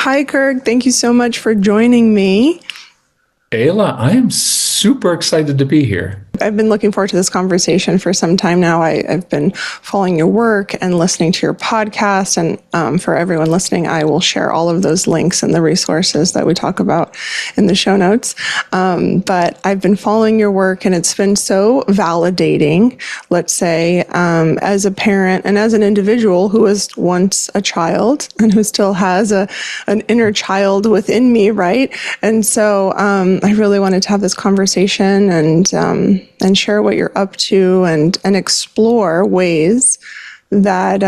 Hi, Kirk. Thank you so much for joining me. Ayla, I am super excited to be here. I've been looking forward to this conversation for some time now. I've been following your work and listening to your podcast. And for everyone listening, I will share all of those links and the resources that we talk about in the show notes. But I've been following your work, and it's been so validating, let's say, as a parent and as an individual who was once a child and who still has an inner child within me, right? And so I really wanted to have this conversation and share what you're up to and explore ways that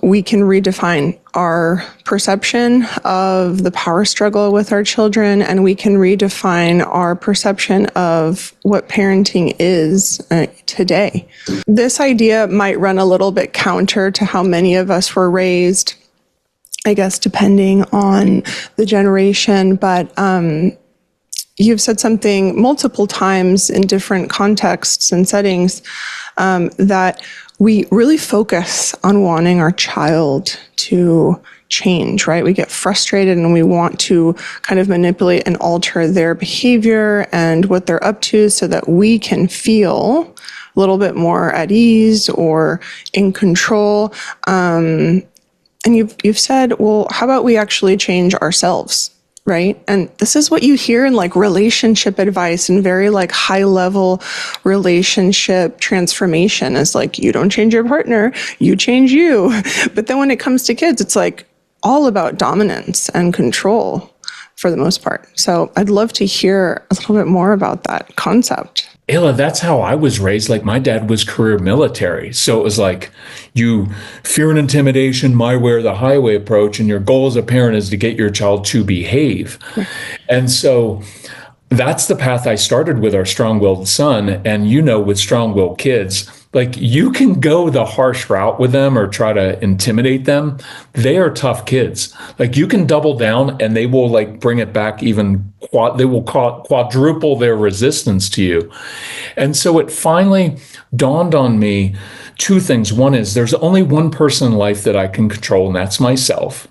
we can redefine our perception of the power struggle with our children, and we can redefine our perception of what parenting is today. This idea might run a little bit counter to how many of us were raised, I guess, depending on the generation, but you've said something multiple times in different contexts and settings that we really focus on wanting our child to change, right? We get frustrated and we want to kind of manipulate and alter their behavior and what they're up to so that we can feel a little bit more at ease or in control. And you've said, well, how about we actually change ourselves? Right. And this is what you hear in like relationship advice and very like high level relationship transformation is like, you don't change your partner, you change you. But then when it comes to kids, it's like all about dominance and control for the most part. So I'd love to hear a little bit more about that concept. Ayla, that's how I was raised. Like my dad was career military. So it was like you fear and intimidation, my way or the highway approach. And your goal as a parent is to get your child to behave. And so that's the path I started with our strong-willed son. And with strong-willed kids, like you can go the harsh route with them or try to intimidate them. They are tough kids. Like you can double down and they will like bring it back even they will quadruple their resistance to you. And so it finally dawned on me two things. One is there's only one person in life that I can control, and that's myself.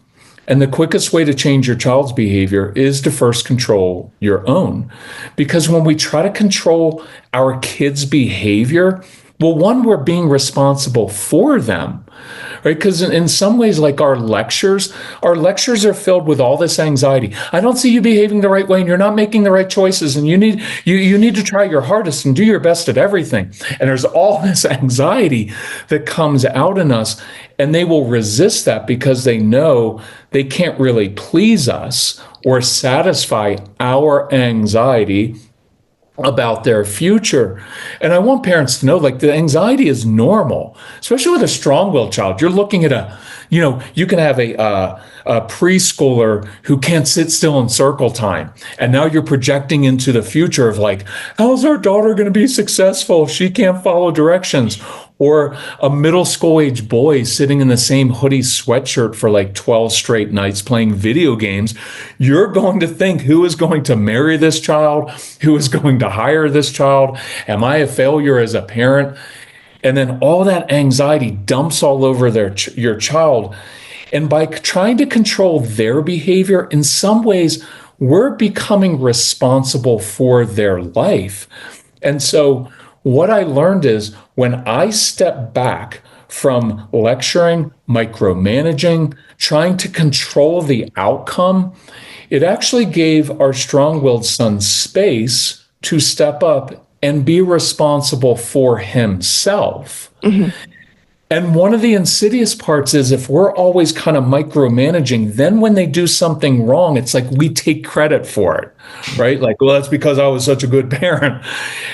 And the quickest way to change your child's behavior is to first control your own. Because when we try to control our kids' behavior, well, one, we're being responsible for them, right? Because in some ways, like our lectures are filled with all this anxiety. I don't see you behaving the right way, and you're not making the right choices, and you need to try your hardest and do your best at everything. And there's all this anxiety that comes out in us, and they will resist that because they know they can't really please us or satisfy our anxiety about their future. And I want parents to know, like, the anxiety is normal, especially with a strong-willed child. You're looking at you can have a preschooler who can't sit still in circle time. And now you're projecting into the future of like, how's our daughter going to be successful if she can't follow directions? Or a middle school age boy sitting in the same hoodie sweatshirt for like 12 straight nights playing video games. You're going to think, who is going to marry this child? Who is going to hire this child? Am I a failure as a parent? And then all that anxiety dumps all over your child. And by trying to control their behavior, in some ways, we're becoming responsible for their life. And so what I learned is when I step back from lecturing, micromanaging, trying to control the outcome, it actually gave our strong-willed son space to step up and be responsible for himself. Mm-hmm. And one of the insidious parts is if we're always kind of micromanaging, then when they do something wrong, it's like we take credit for it, right? Like, well, that's because I was such a good parent.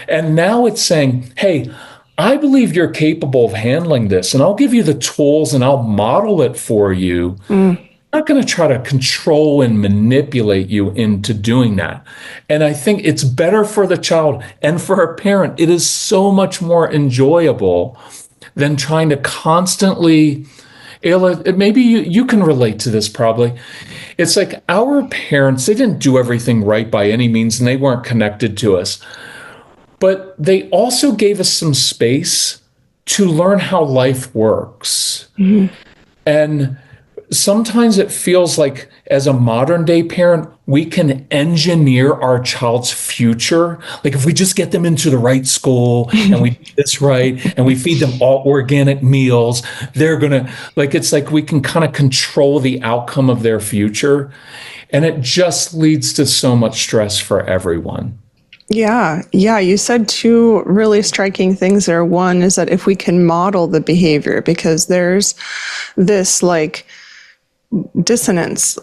And now it's saying, hey, I believe you're capable of handling this, and I'll give you the tools and I'll model it for you. I'm not going to try to control and manipulate you into doing that. And I think it's better for the child and for a parent. It is so much more enjoyable than trying to constantly, Ayla, maybe you can relate to this probably. It's like our parents, they didn't do everything right by any means, and they weren't connected to us. But they also gave us some space to learn how life works. Mm-hmm. And sometimes it feels like as a modern day parent, we can engineer our child's future. Like if we just get them into the right school and we do this right and we feed them all organic meals, they're going to, like, it's like we can kind of control the outcome of their future. And it just leads to so much stress for everyone. Yeah. Yeah. You said two really striking things there. One is that if we can model the behavior, because there's this like dissonance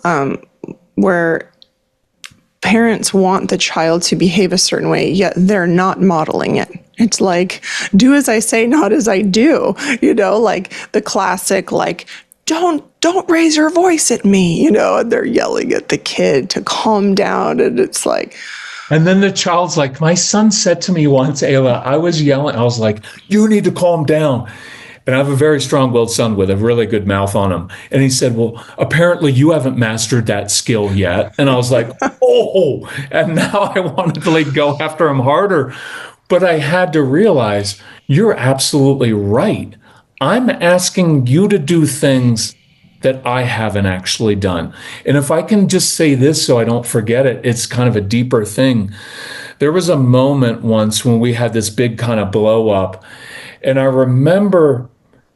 where parents want the child to behave a certain way, yet they're not modeling it. It's like, do as I say, not as I do, like the classic, like, don't raise your voice at me, and they're yelling at the kid to calm down. And it's like, and then the child's like, my son said to me once, Ayla, I was yelling. I was like, you need to calm down. And I have a very strong-willed son with a really good mouth on him. And he said, well, apparently you haven't mastered that skill yet. And I was like, oh, and now I wanted to like go after him harder. But I had to realize you're absolutely right. I'm asking you to do things that I haven't actually done. And if I can just say this so I don't forget it, it's kind of a deeper thing. There was a moment once when we had this big kind of blow up, and I remember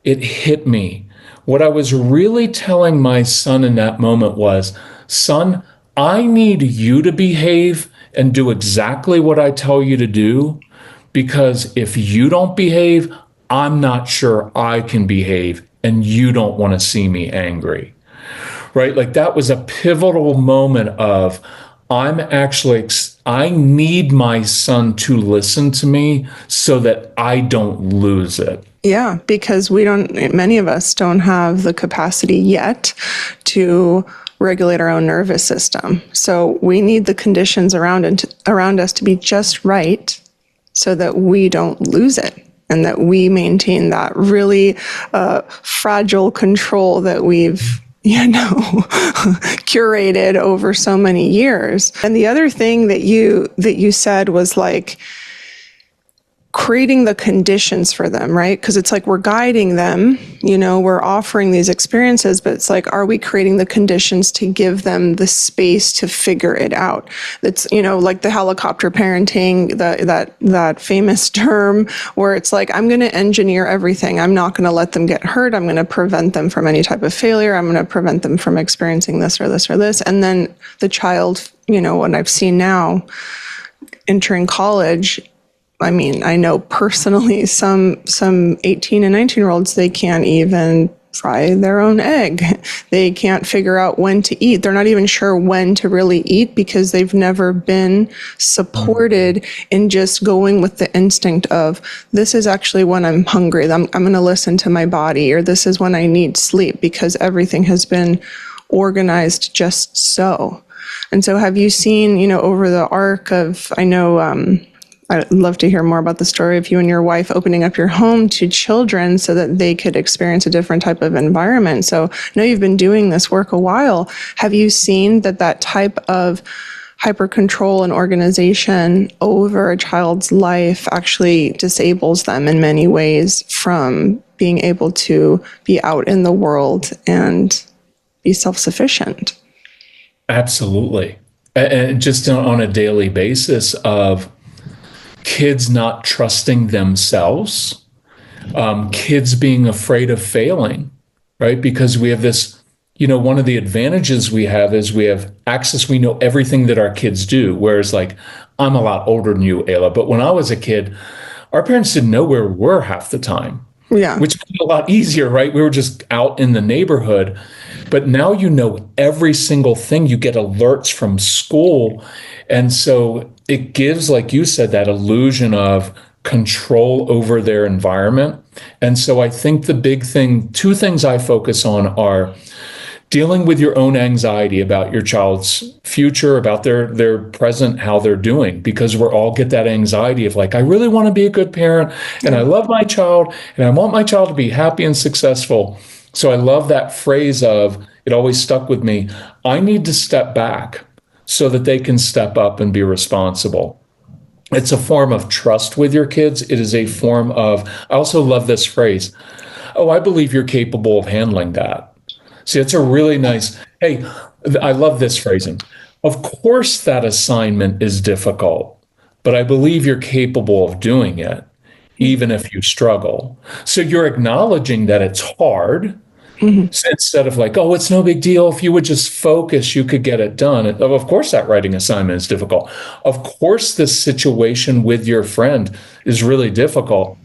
it hit me. What I was really telling my son in that moment was, son, I need you to behave and do exactly what I tell you to do, because if you don't behave, I'm not sure I can behave, and you don't want to see me angry, right? Like that was a pivotal moment of, I need my son to listen to me so that I don't lose it. yeah, because many of us don't have the capacity yet to regulate our own nervous system. So we need the conditions around us to be just right so that we don't lose it, and that we maintain that really fragile control that we've curated over so many years. And the other thing that you said was like creating the conditions for them, right? Because it's like we're guiding them, we're offering these experiences, but it's like, are we creating the conditions to give them the space to figure it out? That's, like the helicopter parenting, that famous term where it's like, I'm going to engineer everything. I'm not going to let them get hurt. I'm going to prevent them from any type of failure. I'm going to prevent them from experiencing this or this or this. And then the child, what I've seen now entering college, I mean, I know personally some 18 and 19-year-olds, they can't even fry their own egg. They can't figure out when to eat. They're not even sure when to really eat because they've never been supported in just going with the instinct of, this is actually when I'm hungry. I'm going to listen to my body, or this is when I need sleep, because everything has been organized just so. And so have you seen, over the arc of, I know, I'd love to hear more about the story of you and your wife opening up your home to children so that they could experience a different type of environment. So I know you've been doing this work a while. Have you seen that type of hyper control and organization over a child's life actually disables them in many ways from being able to be out in the world and be self-sufficient? Absolutely. And just on a daily basis of kids not trusting themselves, kids being afraid of failing, right? Because we have this, one of the advantages we have is we have access. We know everything that our kids do. Whereas like, I'm a lot older than you, Ayla, but when I was a kid, our parents didn't know where we were half the time. Yeah. Which made it a lot easier, right? We were just out in the neighborhood. But now you know every single thing. You get alerts from school. And so it gives, like you said, that illusion of control over their environment. And so I think the big thing, two things I focus on are dealing with your own anxiety about your child's future, about their present, how they're doing, because we're all get that anxiety of like, I really want to be a good parent and I love my child and I want my child to be happy and successful. So I love that phrase of, it always stuck with me, I need to step back so that they can step up and be responsible. It's a form of trust with your kids. It is a form of, I also love this phrase, oh, I believe you're capable of handling that. See, it's a really nice, hey, I love this phrasing. Of course, that assignment is difficult, but I believe you're capable of doing it, even if you struggle. So you're acknowledging that it's hard. Mhm. So instead of like, oh, it's no big deal. If you would just focus, you could get it done. Of course, that writing assignment is difficult. Of course, this situation with your friend is really difficult.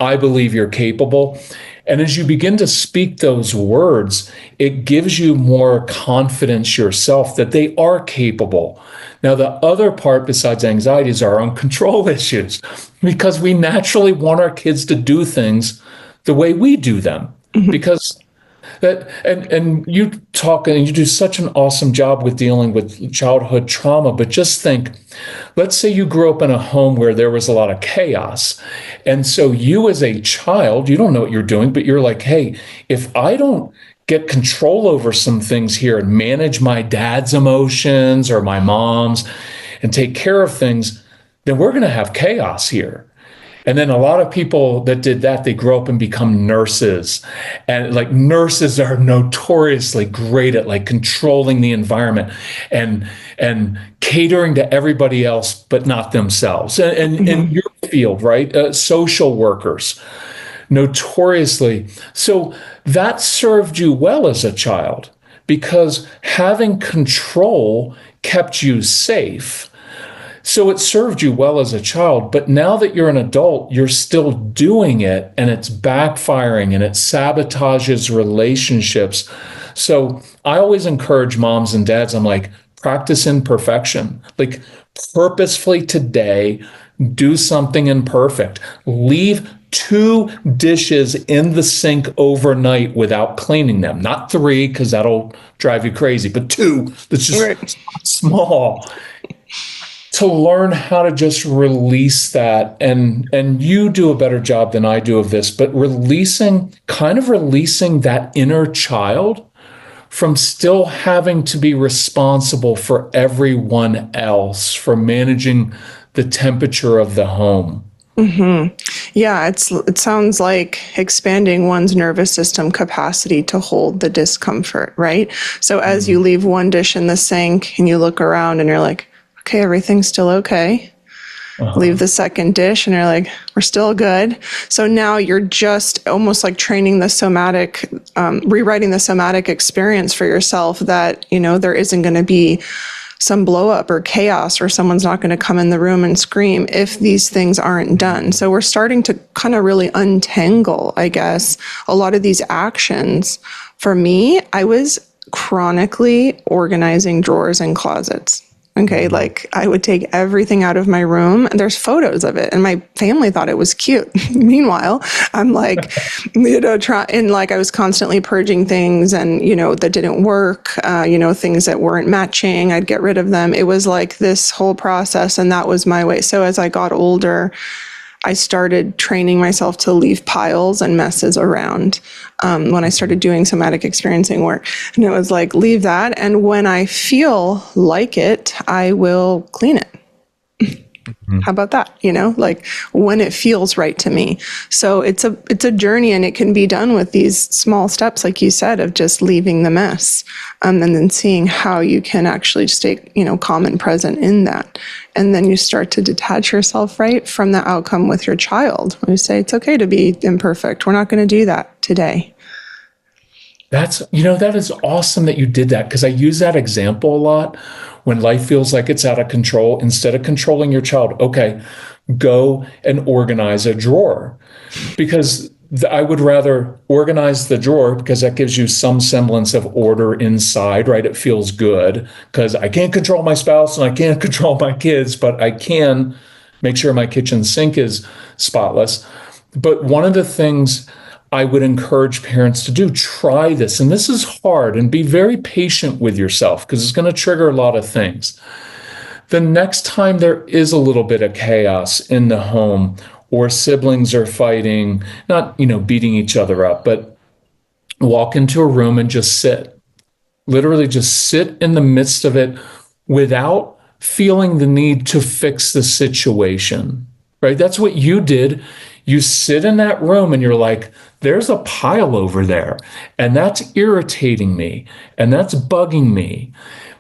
I believe you're capable. And as you begin to speak those words, it gives you more confidence yourself that they are capable. Now, the other part besides anxiety is our own control issues, because we naturally want our kids to do things the way we do them. Because that and you talk and you do such an awesome job with dealing with childhood trauma, but just think, let's say you grew up in a home where there was a lot of chaos. And so you as a child, you don't know what you're doing, but you're like, hey, if I don't get control over some things here and manage my dad's emotions or my mom's and take care of things, then we're going to have chaos here. And then a lot of people that did that, they grow up and become nurses. And like nurses are notoriously great at like controlling the environment and catering to everybody else, but not themselves. And in your field, right? Social workers, notoriously. So that served you well as a child because having control kept you safe. So it served you well as a child, but now that you're an adult, you're still doing it and it's backfiring and it sabotages relationships. So I always encourage moms and dads, I'm like, practice imperfection. Like purposefully today, do something imperfect. Leave 2 dishes in the sink overnight without cleaning them. Not 3, because that'll drive you crazy, but 2 that's just small. To learn how to just release that, and you do a better job than I do of this, but releasing that inner child from still having to be responsible for everyone else, for managing the temperature of the home. Yeah, it sounds like expanding one's nervous system capacity to hold the discomfort, right? So as you leave one dish in the sink and you look around and you're like, okay, everything's still okay. Leave the second dish and you're like, we're still good. So now you're just almost like training the somatic, rewriting the somatic experience for yourself that, there isn't going to be some blow up or chaos or someone's not going to come in the room and scream if these things aren't done. So we're starting to kind of really untangle, I guess, a lot of these actions. For me, I was chronically organizing drawers and closets. Okay, like I would take everything out of my room and there's photos of it and my family thought it was cute. Meanwhile, I'm like, I was constantly purging things and, that didn't work, things that weren't matching, I'd get rid of them. It was like this whole process and that was my way. So as I got older, I started training myself to leave piles and messes around when I started doing somatic experiencing work. And it was like, leave that. And when I feel like it, I will clean it. How about that? Like when it feels right to me. So it's a journey and it can be done with these small steps, like you said, of just leaving the mess and then seeing how you can actually stay, calm and present in that. And then you start to detach yourself, right, from the outcome with your child. You say, it's okay to be imperfect. We're not going to do that today. That is awesome that you did that because I use that example a lot when life feels like it's out of control. Instead of controlling your child, okay, go and organize a drawer because I would rather organize the drawer because that gives you some semblance of order inside, right? It feels good because I can't control my spouse and I can't control my kids, but I can make sure my kitchen sink is spotless. But one of the things I would encourage parents to do, try this. And this is hard and be very patient with yourself because it's going to trigger a lot of things. The next time there is a little bit of chaos in the home or siblings are fighting, not, beating each other up, but walk into a room and just sit. Literally just sit in the midst of it without feeling the need to fix the situation, right? That's what you did. You sit in that room and you're like, there's a pile over there, and that's irritating me, and that's bugging me.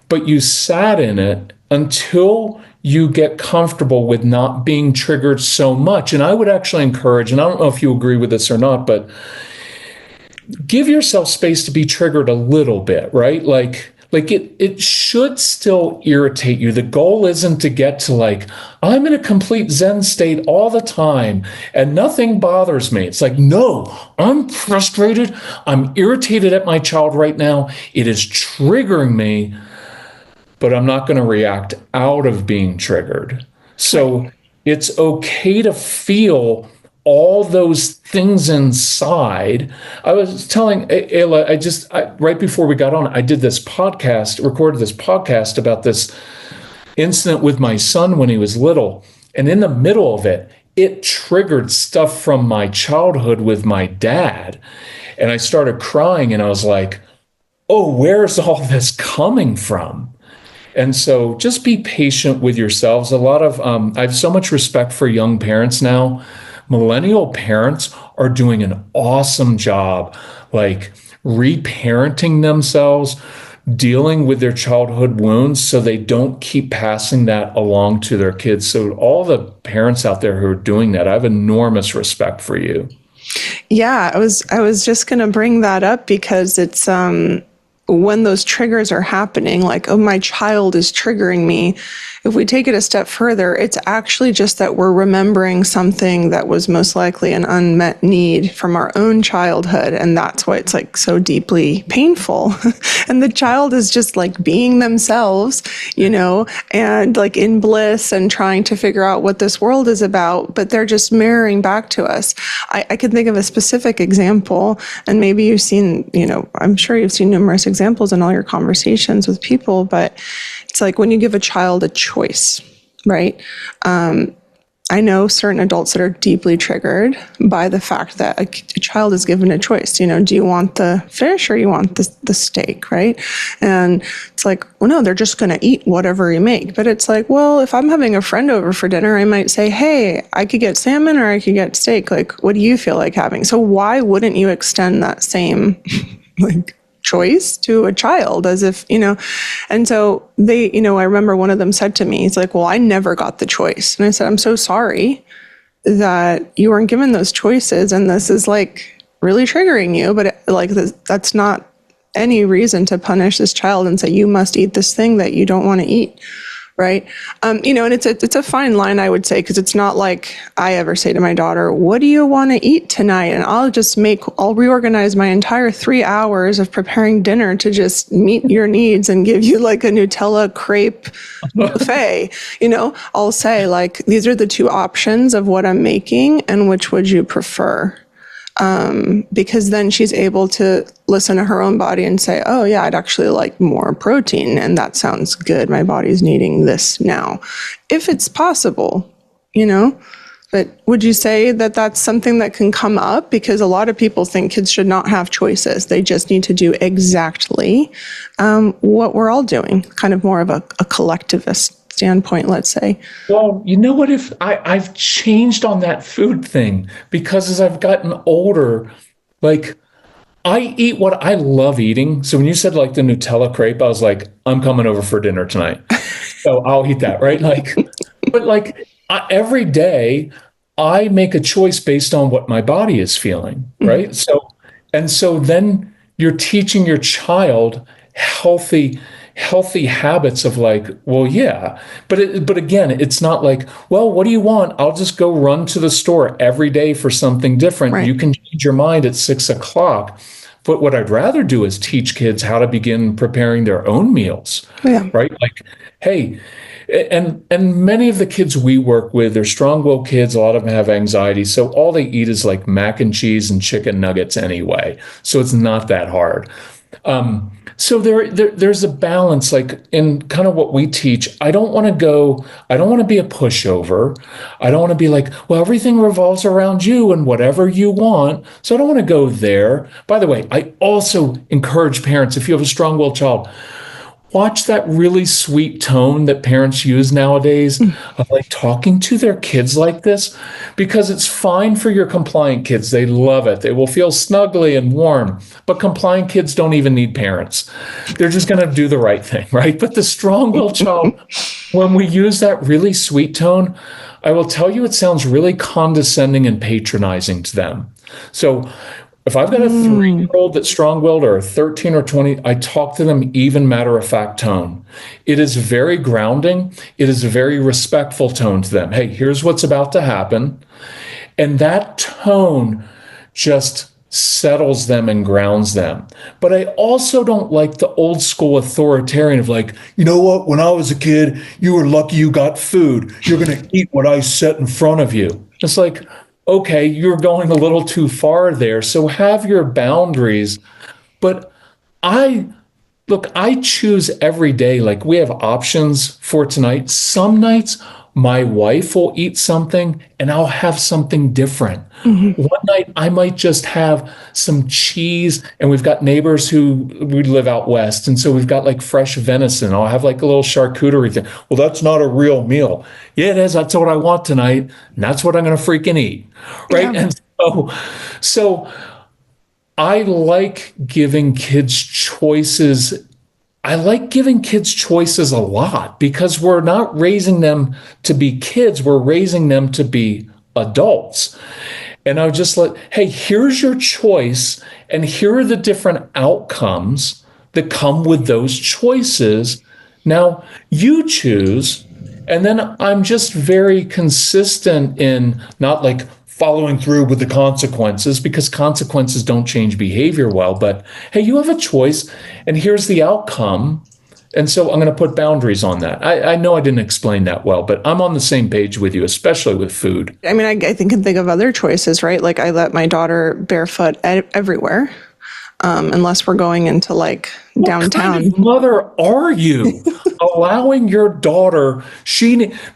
But you sat in it until you get comfortable with not being triggered so much. And I would actually encourage, and I don't know if you agree with this or not, but give yourself space to be triggered a little bit, right? Like it should still irritate you. The goal isn't to get to like, I'm in a complete Zen state all the time and nothing bothers me. It's like, no, I'm frustrated. I'm irritated at my child right now. It is triggering me, but I'm not going to react out of being triggered. So it's okay to feel all those things inside. I was telling Ayla, right before we got on, I recorded this podcast about this incident with my son when he was little. And in the middle of it, it triggered stuff from my childhood with my dad. And I started crying and I was like, oh, where's all this coming from? And so just be patient with yourselves. I have so much respect for young parents now. Millennial parents are doing an awesome job, like reparenting themselves, dealing with their childhood wounds so they don't keep passing that along to their kids. So all the parents out there who are doing that, I have enormous respect for you. Yeah, I was just going to bring that up because it's when those triggers are happening, like, oh, my child is triggering me. If we take it a step further, it's actually just that we're remembering something that was most likely an unmet need from our own childhood. And that's why it's like so deeply painful. And the child is just like being themselves, and like in bliss and trying to figure out what this world is about, but they're just mirroring back to us. I can think of a specific example, and maybe you've seen, I'm sure you've seen numerous examples in all your conversations with people, but it's like when you give a child a choice, right? I know certain adults that are deeply triggered by the fact that a child is given a choice. Do you want the fish or you want the steak, right? And it's like, well, no, they're just going to eat whatever you make. But it's like, well, if I'm having a friend over for dinner, I might say, hey, I could get salmon or I could get steak. Like, what do you feel like having? So why wouldn't you extend that same choice to a child as if, and so they, I remember one of them said to me, he's like, well, I never got the choice. And I said, I'm so sorry that you weren't given those choices. And this is like really triggering you, but that's not any reason to punish this child and say, you must eat this thing that you don't want to eat. Right. And it's a fine line, I would say, because it's not like I ever say to my daughter, what do you want to eat tonight? And I'll reorganize my entire 3 hours of preparing dinner to just meet your needs and give you like a Nutella crepe buffet. I'll say like, these are the two options of what I'm making and which would you prefer? Because then she's able to listen to her own body and say, oh yeah, I'd actually like more protein. And that sounds good. My body's needing this now. If it's possible, but would you say that that's something that can come up? Because a lot of people think kids should not have choices. They just need to do exactly what we're all doing, kind of more of a collectivist standpoint, let's say. Well, you know what, if I've changed on that food thing, because as I've gotten older, like I eat what I love eating. So when you said like the Nutella crepe, I was like, I'm coming over for dinner tonight. So I'll eat that, right? Every day I make a choice based on what my body is feeling, right? Mm-hmm. So then you're teaching your child healthy habits of like, well, yeah, but again, it's not like, well, what do you want? I'll just go run to the store every day for something different. Right. You can change your mind at 6:00. But what I'd rather do is teach kids how to begin preparing their own meals, right? Like, hey, and many of the kids we work with, they're strong-willed kids. A lot of them have anxiety. So all they eat is like mac and cheese and chicken nuggets anyway. So it's not that hard. So there's a balance, like in kind of what we teach. I don't want to be a pushover. I don't want to be like, well, everything revolves around you and whatever you want. So I don't want to go there. By the way, I also encourage parents, if you have a strong-willed child, watch that really sweet tone that parents use nowadays of like talking to their kids like this, because it's fine for your compliant kids. They love it. They will feel snuggly and warm, but compliant kids don't even need parents. They're just going to do the right thing, right? But the strong-willed child, when we use that really sweet tone, I will tell you, it sounds really condescending and patronizing to them. So if I've got a 3-year-old that's strong-willed, or a 13 or 20, I talk to them even matter-of-fact tone. It is very grounding. It is a very respectful tone to them. Hey, here's what's about to happen. And that tone just settles them and grounds them. But I also don't like the old school authoritarian of like, you know what, when I was a kid, you were lucky you got food. You're going to eat what I set in front of you. It's like, okay, you're going a little too far there. So have your boundaries. But I choose every day. Like, we have options for tonight. Some nights my wife will eat something and I'll have something different. One night I might just have some cheese, and we've got neighbors we live out west. And so we've got like fresh venison. I'll have like a little charcuterie thing. Well, that's not a real meal. Yeah, it is. That's what I want tonight. And that's what I'm going to freaking eat. Right. Yeah. And so I like giving kids choices. I like giving kids choices a lot, because we're not raising them to be kids. We're raising them to be adults. And I would just hey, here's your choice, and here are the different outcomes that come with those choices. Now you choose. And then I'm just very consistent in not like following through with the consequences, because consequences don't change behavior well. But hey, you have a choice, and here's the outcome. And so I'm going to put boundaries on that. I know I didn't explain that well, but I'm on the same page with you, especially with food. I mean, I think of other choices, right? Like, I let my daughter barefoot everywhere, unless we're going into like downtown. What kind of mother are you? Allowing your daughter,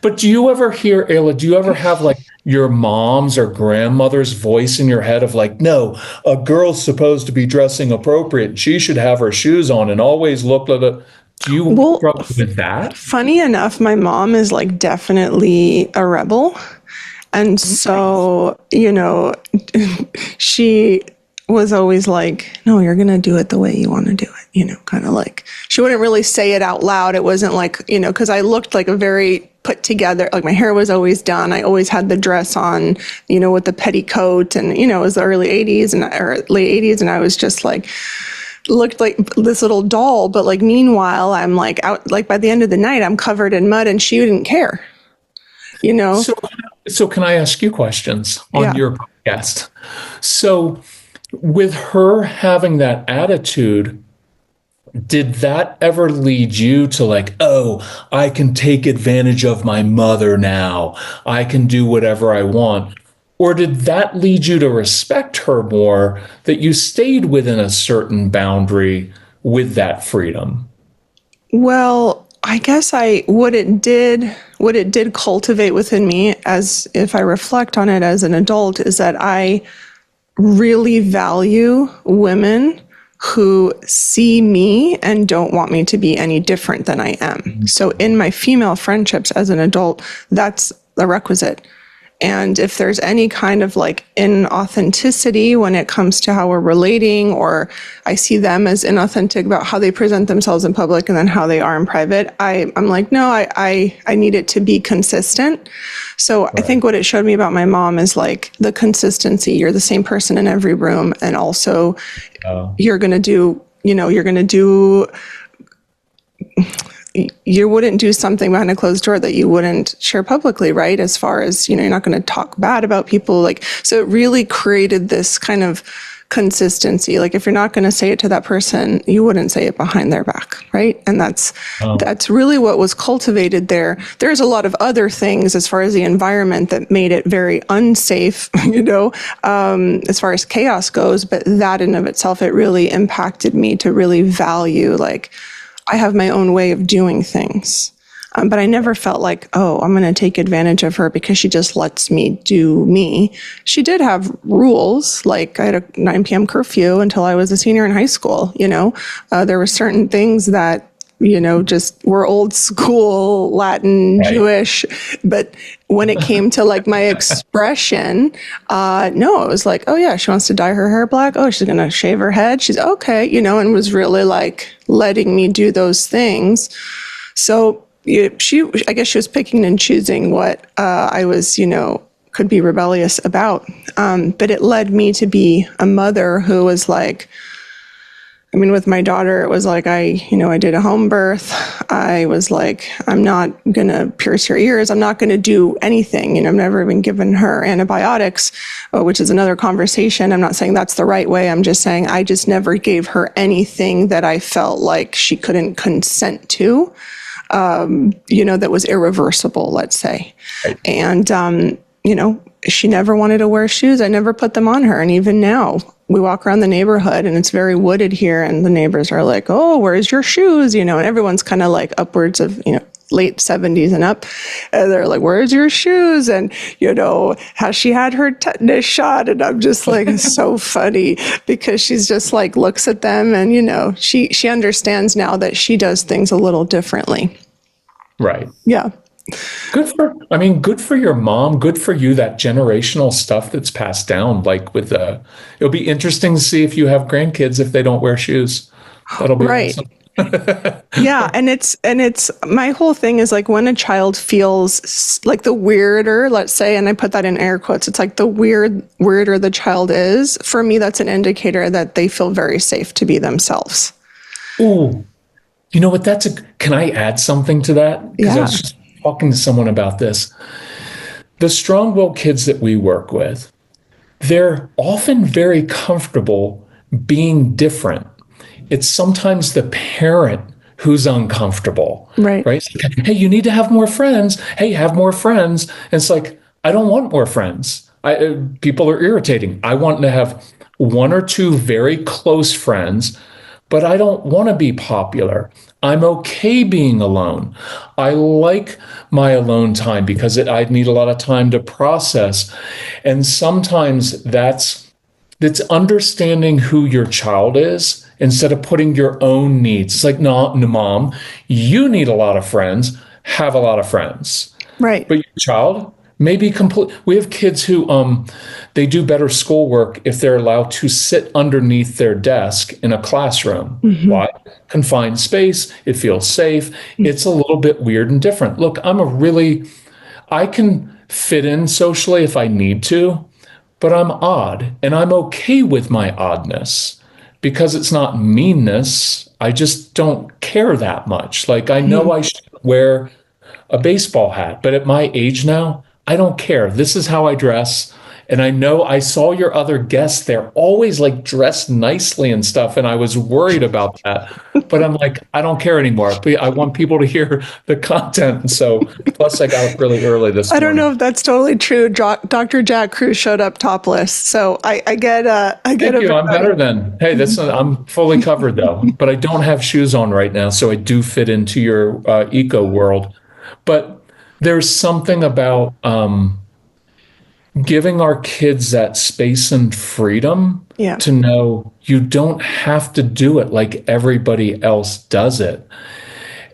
but do you ever hear, Ayla, do you ever have like your mom's or grandmother's voice in your head of like, no, a girl's supposed to be dressing appropriate. She should have her shoes on and always look like a... Do you struggle with that? Funny enough, my mom is like definitely a rebel. And so, she was always like, no, you're going to do it the way you want to do it. Kind of like, she wouldn't really say it out loud. It wasn't like, because I looked like a very put together, like my hair was always done. I always had the dress on, with the petticoat, and, it was the early 80s or late 80s. And I was just like, looked like this little doll. But like, meanwhile, I'm like out, like by the end of the night, I'm covered in mud, and she didn't care, So can I ask you questions on your podcast? So with her having that attitude, did that ever lead you to like, oh, I can take advantage of my mother now. I can do whatever I want. Or did that lead you to respect her more, that you stayed within a certain boundary with that freedom? Well, I guess what it did cultivate within me, as if I reflect on it as an adult, is that I really value women who see me and don't want me to be any different than I am. So in my female friendships as an adult, that's the requisite. And if there's any kind of like inauthenticity when it comes to how we're relating, or I see them as inauthentic about how they present themselves in public and then how they are in private, I'm like, no, I need it to be consistent. So right. I think what it showed me about my mom is like the consistency. You're the same person in every room. And also you're going to do, you wouldn't do something behind a closed door that you wouldn't share publicly, right? As far as, you're not going to talk bad about people. Like, so it really created this kind of consistency. Like, if you're not going to say it to that person, you wouldn't say it behind their back, right? And that's really what was cultivated there. There's a lot of other things as far as the environment that made it very unsafe, as far as chaos goes. But that in of itself, it really impacted me to really value, like, I have my own way of doing things. But I never felt like, oh, I'm going to take advantage of her because she just lets me do me. She did have rules, like I had a 9 p.m. curfew until I was a senior in high school. There were certain things that just we're old school Latin, Right. Jewish. But when it came to like my expression, no, it was like, oh yeah, she wants to dye her hair black. Oh, she's going to shave her head. She's okay, and was really like letting me do those things. So I guess she was picking and choosing what I was, could be rebellious about. But it led me to be a mother who was like, with my daughter, it was like I did a home birth. I was like, I'm not going to pierce her ears. I'm not going to do anything. I've never even given her antibiotics, which is another conversation. I'm not saying that's the right way. I'm just saying I just never gave her anything that I felt like she couldn't consent to, that was irreversible, let's say. Right. And, she never wanted to wear shoes. I never put them on her. And even now, we walk around the neighborhood and it's very wooded here. And the neighbors are like, oh, where's your shoes? And everyone's kind of like upwards of, late 70s and up. And they're like, where's your shoes? And, has she had her tetanus shot? And I'm just like, it's so funny because she's just like, looks at them and, she understands now that she does things a little differently. Right. Yeah. Good for your mom. Good for you, that generational stuff that's passed down. Like it'll be interesting to see if you have grandkids, if they don't wear shoes. That'll be right. Awesome. Yeah. And it's my whole thing is like when a child feels like the weirder, let's say, and I put that in air quotes, it's like the weirder the child is. For me, that's an indicator that they feel very safe to be themselves. Ooh, you know what? Can I add something to that? Because I was just talking to someone about this. The strong-willed kids that we work with, they're often very comfortable being different. It's sometimes the parent who's uncomfortable, right? It's like, hey, you need to have more friends. Hey, have more friends. And it's like, I don't want more friends. People are irritating. I want to have one or two very close friends, but I don't want to be popular. I'm okay being alone. I like my alone time because I need a lot of time to process. And sometimes that's understanding who your child is instead of putting your own needs. It's like, no, mom, you need a lot of friends. Have a lot of friends. Right. But your child may be complete. We have kids who they do better schoolwork if they're allowed to sit underneath their desk in a classroom. Mm-hmm. Why? Confined space. It feels safe. Mm-hmm. It's a little bit weird and different. Look, I can fit in socially if I need to, but I'm odd, and I'm okay with my oddness because it's not meanness. I just don't care that much. Like, I know I should wear a baseball hat, but at my age now, I don't care. This is how I dress. And I know I saw your other guests. They're always like dressed nicely and stuff. And I was worried about that. But I'm like, I don't care anymore. I want people to hear the content. And so, plus I got up really early this morning. I don't know if that's totally true. Dr. Jack Cruz showed up topless. So I get Thank you. I'm better than, hey, I'm fully covered though. But I don't have shoes on right now. So I do fit into your eco world. But there's something about giving our kids that space and freedom to know you don't have to do it like everybody else does it.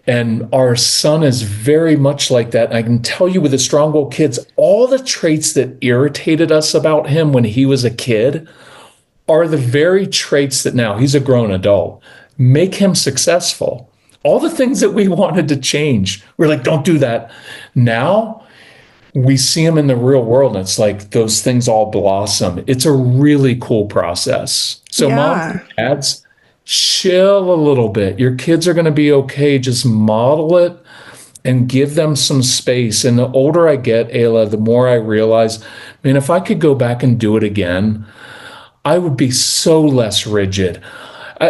And our son is very much like that. And I can tell you with the strong-willed kids, all the traits that irritated us about him when he was a kid are the very traits that now he's a grown adult make him successful. All the things that we wanted to change, we're like, don't do that. Now we see them in the real world, and it's like those things all blossom. It's a really cool process. So moms and dads, chill a little bit. Your kids are going to be okay. Just model it and give them some space. And the older I get, Eyla, the more I realize, man, if I could go back and do it again, I would be so less rigid.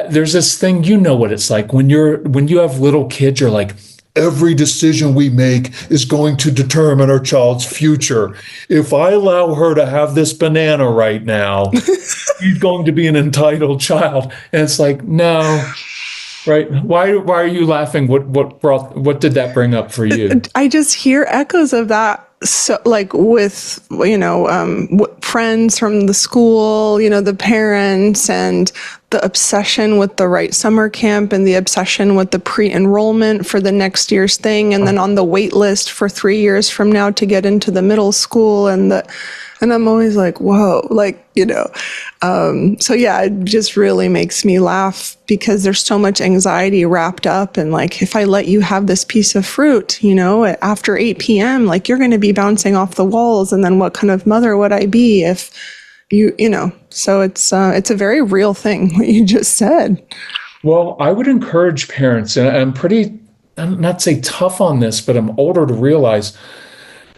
There's this thing, you know what it's like when you have little kids, you're like, every decision we make is going to determine our child's future. If I allow her to have this banana right now, she's going to be an entitled child. And it's like, no, Right. Why are you laughing? What did that bring up for you? I just hear echoes of that. So, like with, friends from the school, the parents, and the obsession with the right summer camp, and the obsession with the pre-enrollment for the next year's thing, and then on the wait list for 3 years from now to get into the middle school, and I'm always like, whoa, so yeah, it just really makes me laugh because there's so much anxiety wrapped up. And like, if I let you have this piece of fruit, after 8 p.m., like you're going to be bouncing off the walls. And then what kind of mother would I be if so it's a very real thing, what you just said. Well, I would encourage parents, and I'm not say tough on this, but I'm older to realize,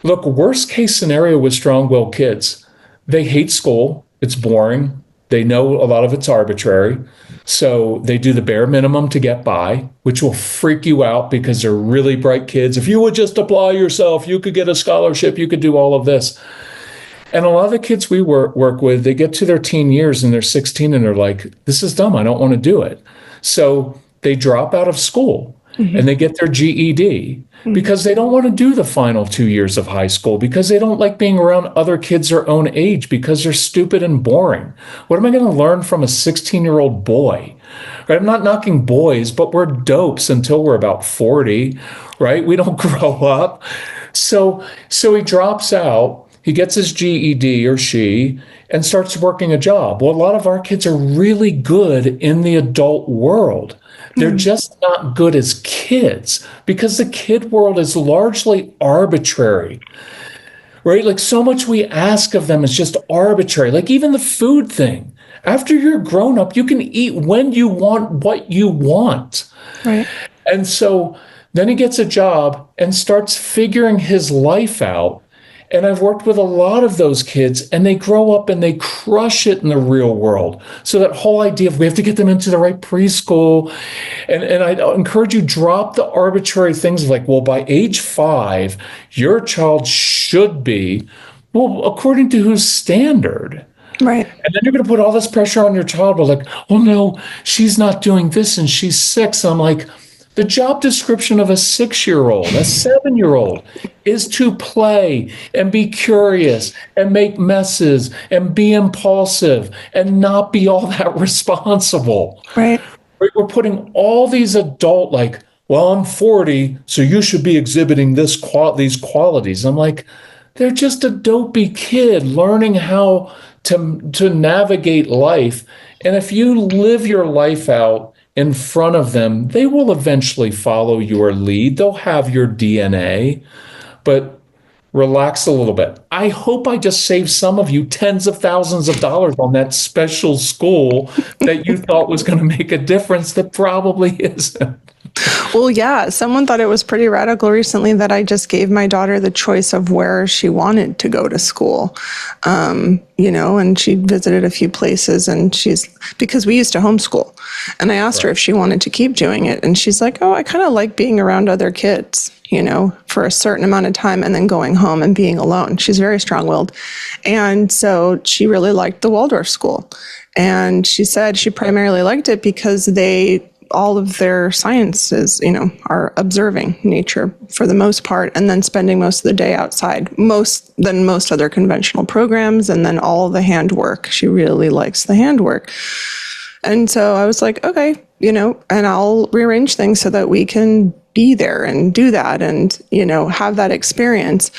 look, worst case scenario with strong-willed kids, they hate school. It's boring. They know a lot of it's arbitrary. So they do the bare minimum to get by, which will freak you out because they're really bright kids. If you would just apply yourself, you could get a scholarship, you could do all of this. And a lot of the kids we work with, they get to their teen years and they're 16 and they're like, this is dumb. I don't want to do it. So they drop out of school. And they get their GED because they don't want to do the final 2 years of high school, because they don't like being around other kids their own age, because they're stupid and boring. What am I going to learn from a 16-year-old boy? Right? I'm not knocking boys, but we're dopes until we're about 40, right? We don't grow up. So he drops out, he gets his GED or she, and starts working a job. Well, a lot of our kids are really good in the adult world. They're just not good as kids because the kid world is largely arbitrary, right? Like so much we ask of them is just arbitrary. Like even the food thing. After you're grown up, you can eat when you want, what you want. Right. And so then he gets a job and starts figuring his life out. And I've worked with a lot of those kids, and they grow up and they crush it in the real world. So that whole idea of we have to get them into the right preschool. And I encourage you, drop the arbitrary things like, well, by age 5, your child should be, well, according to whose standard? Right. And then you're going to put all this pressure on your child. But like, oh no, she's not doing this and she's 6. I'm like, the job description of a 6-year-old, a 7-year-old, is to play and be curious and make messes and be impulsive and not be all that responsible. Right. We're putting all these adult, like, well, I'm 40, so you should be exhibiting these qualities. I'm like, they're just a dopey kid learning how to navigate life. And if you live your life out in front of them, they will eventually follow your lead. They'll have your DNA, but relax a little bit. I hope I just saved some of you tens of thousands of dollars on that special school that you thought was going to make a difference that probably isn't. Well, yeah, someone thought it was pretty radical recently that I just gave my daughter the choice of where she wanted to go to school. And she visited a few places, and because we used to homeschool, and I asked her if she wanted to keep doing it. And she's like, oh, I kind of like being around other kids, for a certain amount of time and then going home and being alone. She's very strong-willed. And so she really liked the Waldorf school. And she said she primarily liked it because all of their sciences, are observing nature for the most part, and then spending most of the day outside, than most other conventional programs, and then all the handwork. She really likes the handwork. And so I was like, okay, and I'll rearrange things so that we can be there and do that and, have that experience.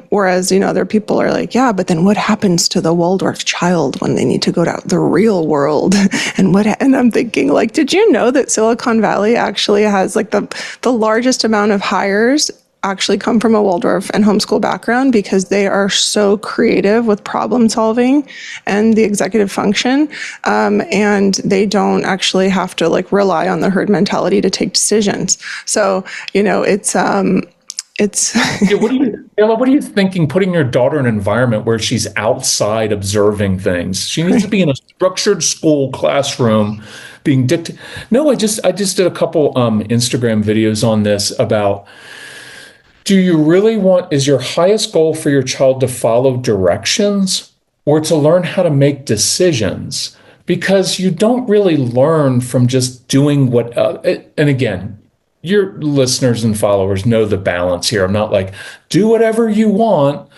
Whereas, other people are like, yeah, but then what happens to the Waldorf child when they need to go to the real world? And I'm thinking, like, did you know that Silicon Valley actually has like the largest amount of hires actually come from a Waldorf and homeschool background, because they are so creative with problem solving and the executive function. And they don't actually have to like rely on the herd mentality to take decisions. So, it's Yeah, Eyla, what are you thinking, putting your daughter in an environment where she's outside observing things? She needs to be in a structured school classroom being dictated. No, I just did a couple Instagram videos on this about, is your highest goal for your child to follow directions or to learn how to make decisions? because you don't really learn from just doing what, and again, your listeners and followers know the balance here. I'm not like, do whatever you want,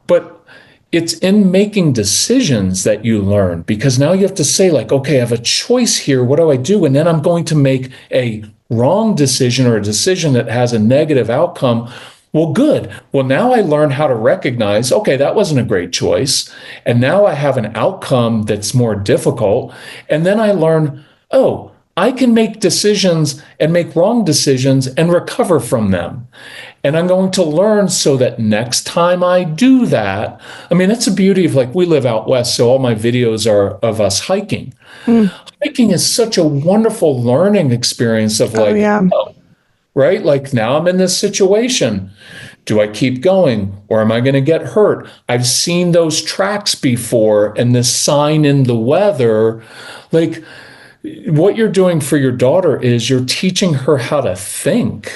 but it's in making decisions that you learn, because now you have to say like, okay, I have a choice here. What do I do? And then I'm going to make a wrong decision or a decision that has a negative outcome. Well, good. Well, now I learn how to recognize, okay, that wasn't a great choice. And now I have an outcome that's more difficult. And then I learn, oh, I can make decisions and make wrong decisions and recover from them. And I'm going to learn so that next time I do that, I mean, that's the beauty of like, we live out west, so all my videos are of us hiking. Hiking is such a wonderful learning experience of like, oh, right? Like now I'm in this situation. Do I keep going or am I going to get hurt? I've seen those tracks before and this sign in the weather. Like what you're doing for your daughter is you're teaching her how to think,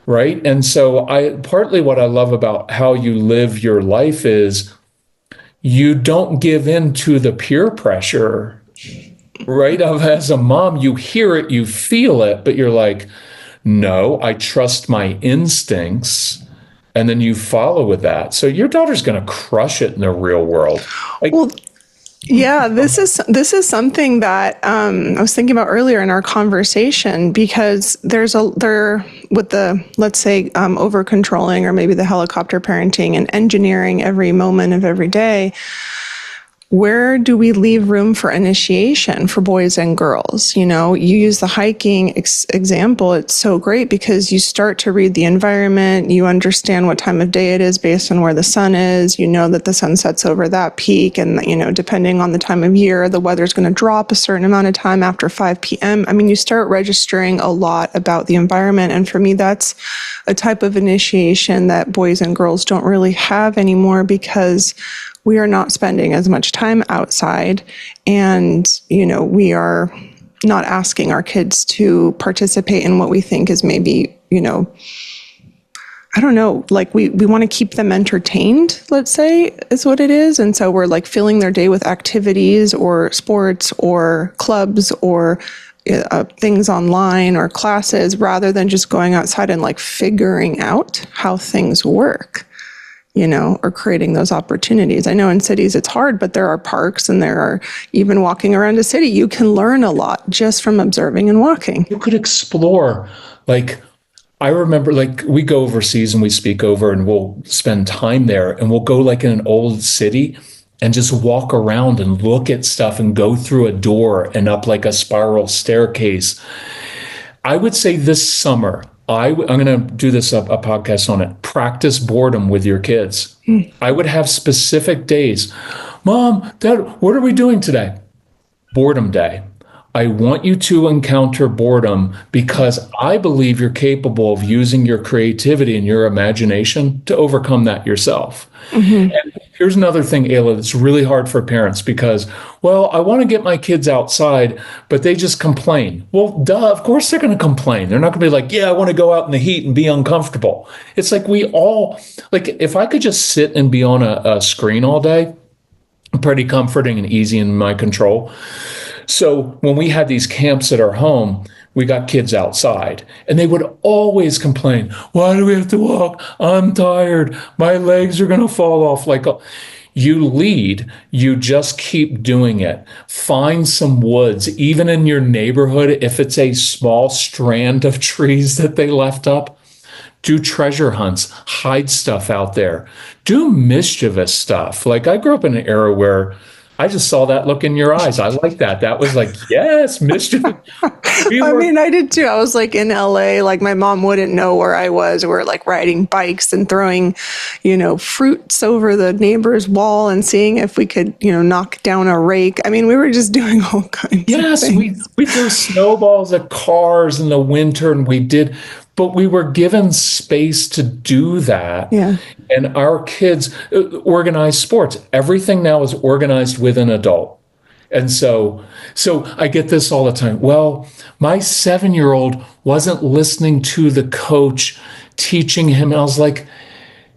right? And so partly what I love about how you live your life is you don't give in to the peer pressure, right? As a mom, you hear it, you feel it, but you're like, no, I trust my instincts. And then you follow with that. So your daughter's going to crush it in the real world. Yeah, this is something that I was thinking about earlier in our conversation, because there with the, let's say, over controlling or maybe the helicopter parenting and engineering every moment of every day. Where do we leave room for initiation for boys and girls? You know, you use the hiking example. It's so great because you start to read the environment. You understand what time of day it is based on where the sun is. You know that the sun sets over that peak. And, you know, depending on the time of year, the weather's going to drop a certain amount of time after 5 p.m. I mean, you start registering a lot about the environment. And for me, that's a type of initiation that boys and girls don't really have anymore, because we are not spending as much time outside, and, you know, we are not asking our kids to participate in what we think is maybe, you know, I don't know, like we want to keep them entertained, let's say, is what it is. And so we're like filling their day with activities or sports or clubs or things online or classes, rather than just going outside and like figuring out how things work, you know, or creating those opportunities. I know in cities it's hard, but there are parks, and there are, even walking around a city, you can learn a lot just from observing and walking. You could explore. Like, I remember, like, we go overseas and we speak over and we'll spend time there, and we'll go like in an old city and just walk around and look at stuff and go through a door and up like a spiral staircase. I would say this summer, I'm going to do this a podcast on it. Practice boredom with your kids. I would have specific days. Mom, Dad, what are we doing today? Boredom day. I want you to encounter boredom because I believe you're capable of using your creativity and your imagination to overcome that yourself. And here's another thing, Eyla, that's really hard for parents because, well, I want to get my kids outside, but they just complain. Well, duh, of course they're going to complain. They're not going to be like, yeah, I want to go out in the heat and be uncomfortable. It's like we all, like, if I could just sit and be on a screen all day, pretty comforting and easy in my control. So when we had these camps at our home, we got kids outside, and they would always complain, why do we have to walk? I'm tired. My legs are going to fall off. Like, you lead, you just keep doing it. Find some woods, even in your neighborhood, if it's a small strand of trees that they left up. Do treasure hunts, hide stuff out there, do mischievous stuff. Like, I grew up in an era where I just saw that look in your eyes. I like that. That was like, yes, mischief. I mean, I did too. I was like in LA, like my mom wouldn't know where I was. We're like riding bikes and throwing, you know, fruits over the neighbor's wall and seeing if we could, you know, knock down a rake. I mean, we were just doing all kinds of things. we threw snowballs at cars in the winter, and we did, but we were given space to do that. Yeah. And our kids organize sports. Everything now is organized with an adult. And so I get this all the time. Well, my 7-year-old wasn't listening to the coach teaching him. And I was like,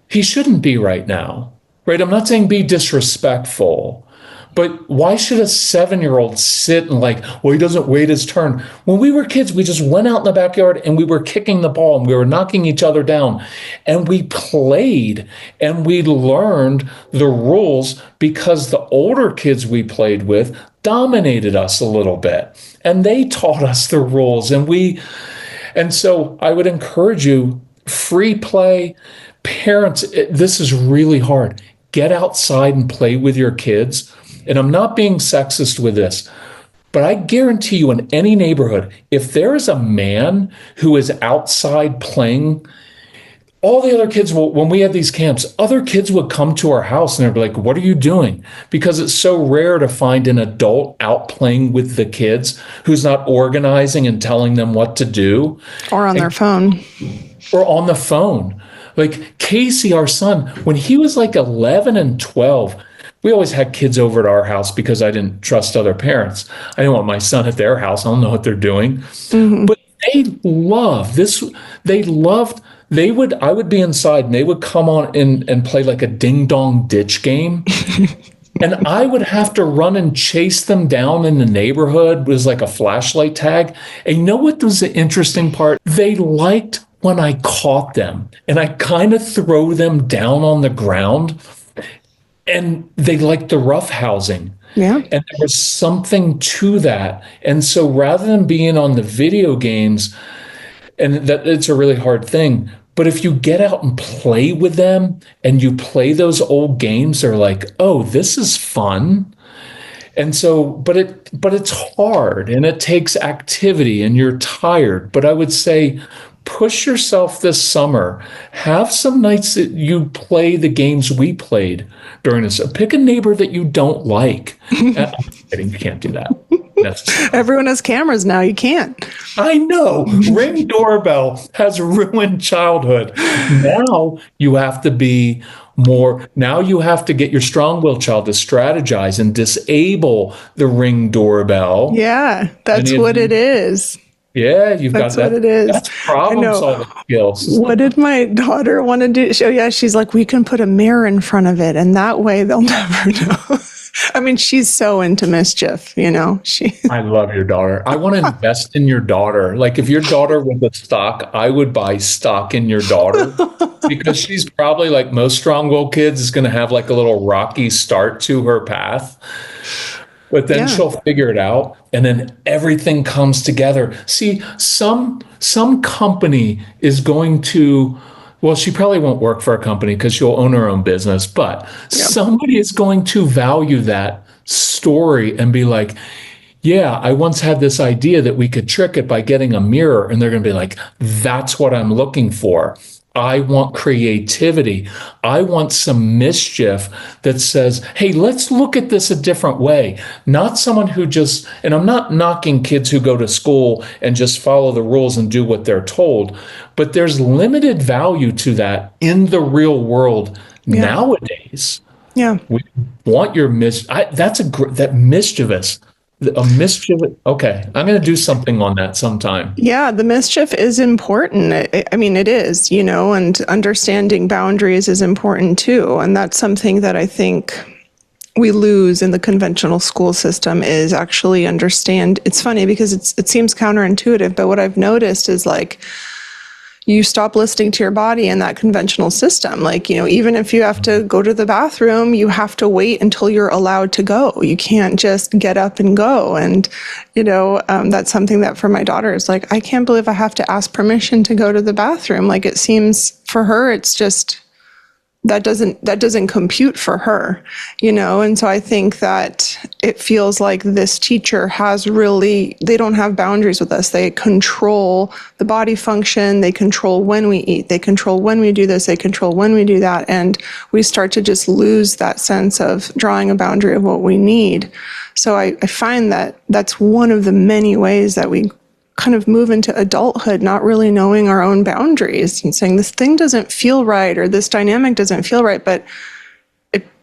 he shouldn't be right now, right? I'm not saying be disrespectful, But why should a 7-year-old sit and like, well, he doesn't wait his turn? When we were kids, we just went out in the backyard and we were kicking the ball and we were knocking each other down and we played and we learned the rules because the older kids we played with dominated us a little bit and they taught us the rules. And so I would encourage you, free play, parents, this is really hard. Get outside and play with your kids. And I'm not being sexist with this, but I guarantee you in any neighborhood, if there is a man who is outside playing, all the other kids will, when we had these camps, other kids would come to our house and they'd be like, what are you doing? Because it's so rare to find an adult out playing with the kids who's not organizing and telling them what to do. Or on their phone. Or on the phone. Like Casey, our son, when he was like 11 and 12, we always had kids over at our house because I didn't trust other parents. I didn't want my son at their house. I don't know what they're doing. Mm-hmm. But they love this. I would be inside and they would come on and play like a ding dong ditch game. And I would have to run and chase them down in the neighborhood. It was like a flashlight tag. And you know what was the interesting part? They liked when I caught them and I kind of throw them down on the ground. And they liked the roughhousing. Yeah. And there was something to that. And so rather than being on the video games, and that it's a really hard thing, but if you get out and play with them and you play those old games, they're like, oh, this is fun. And so, but it's hard and it takes activity and you're tired. But I would say, push yourself this summer. Have some nights that you play the games we played during this. Pick a neighbor that you don't like. I'm kidding, you can't do that. Everyone has cameras now. You can't. I know. Ring doorbell has ruined childhood. Now you have to be more. Now you have to get your strong-willed child to strategize and disable the Ring doorbell. Yeah, that's what it is. Yeah, you've that's got that. That's what it is. That's problem-solving skills. What did my daughter want to do? Oh, yeah, she's like, we can put a mirror in front of it, and that way they'll never know. I mean, she's so into mischief, you know. I love your daughter. I want to invest in your daughter. Like, if your daughter was a stock, I would buy stock in your daughter because she's probably, like most strong-willed kids, is going to have like a little rocky start to her path. But then she'll figure it out, and then everything comes together. See, some company is going to, well, she probably won't work for a company because she'll own her own business, but somebody is going to value that story and be like, yeah, I once had this idea that we could trick it by getting a mirror, and they're going to be like, that's what I'm looking for. I want creativity. I want some mischief that says, hey, let's look at this a different way. Not someone who just, and I'm not knocking kids who go to school and just follow the rules and do what they're told, but there's limited value to that in the real world nowadays. Yeah. We want your that mischievous. Okay, I'm going to do something on that sometime. Yeah, the mischief is important. I mean, it is, you know, and understanding boundaries is important too. And that's something that I think we lose in the conventional school system is actually understand. It's funny because it seems counterintuitive, but what I've noticed is like, you stop listening to your body in that conventional system. Like, you know, even if you have to go to the bathroom, you have to wait until you're allowed to go. You can't just get up and go. And, you know, that's something that for my daughter is like, I can't believe I have to ask permission to go to the bathroom. Like, it seems for her, it's just, that doesn't compute for her, you know? And so I think that it feels like this teacher they don't have boundaries with us. They control the body function. They control when we eat. They control when we do this. They control when we do that. And we start to just lose that sense of drawing a boundary of what we need. So I find that that's one of the many ways that we kind of move into adulthood, not really knowing our own boundaries and saying this thing doesn't feel right or this dynamic doesn't feel right, but